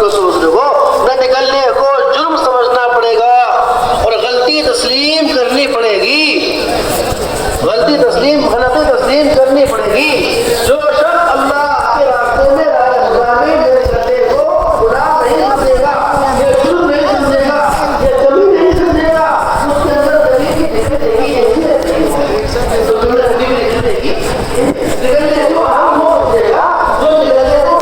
को समझने को न निकलने को जुर्म समझना पड़ेगा और गलती तस्लीम करनी पड़ेगी, गलती तस्लीम गलती तस्लीम करनी पड़ेगी। जो शख्स अल्लाह के रास्ते में राहगुजारी मेरे गले को गुनाह नहीं समझेगा, ये जुर्म नहीं समझेगा, ये कमी नहीं समझेगा, उसके अंदर गरीब की दिक्कत नहीं रहती, तो अंदर गरीब की दिक्कत नहीं निकलने को हम हो जाएगा, जो निकलने को वो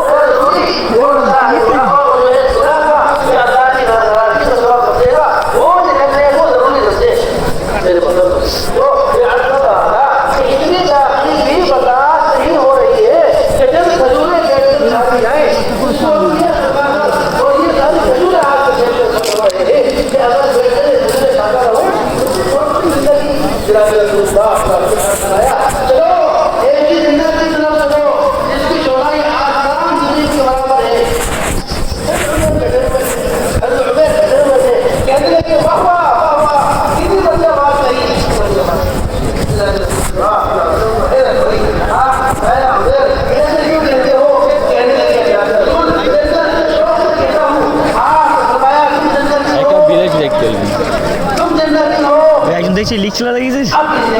দেখছি লিখছিল দেখেছিস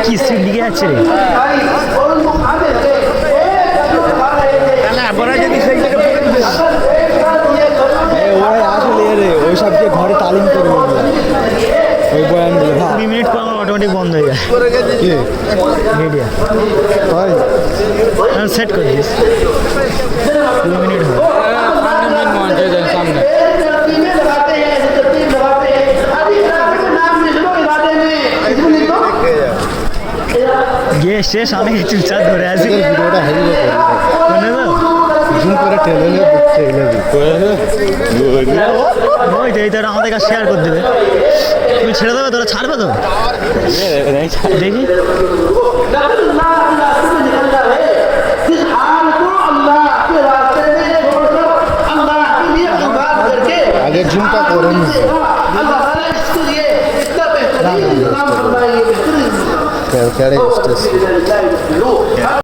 কি স্পিড লিখে যাচ্ছে রে। ওরাই আসলে রে ওই সবকে ঘরে তালিম করবে ওই বয়ানগুলো। 20 মিনিট পর অটোমেটিক বন্ধ হয়ে যায় মিডিয়া, সেট করে দিস 2 মিনিট হয়। সামনে গিয়ে শেষ আমি চুপচাপ ধরে আছি। ভিডিওটা হেভি মানে তো জুম করে টেনে ওই তো এই তোরা আমাদের কাছে শেয়ার করে দেবে, তুমি ছেড়ে দেবে, তোরা ছাড়বে তো দেখি। আগে জুমটা করেন अल्लाह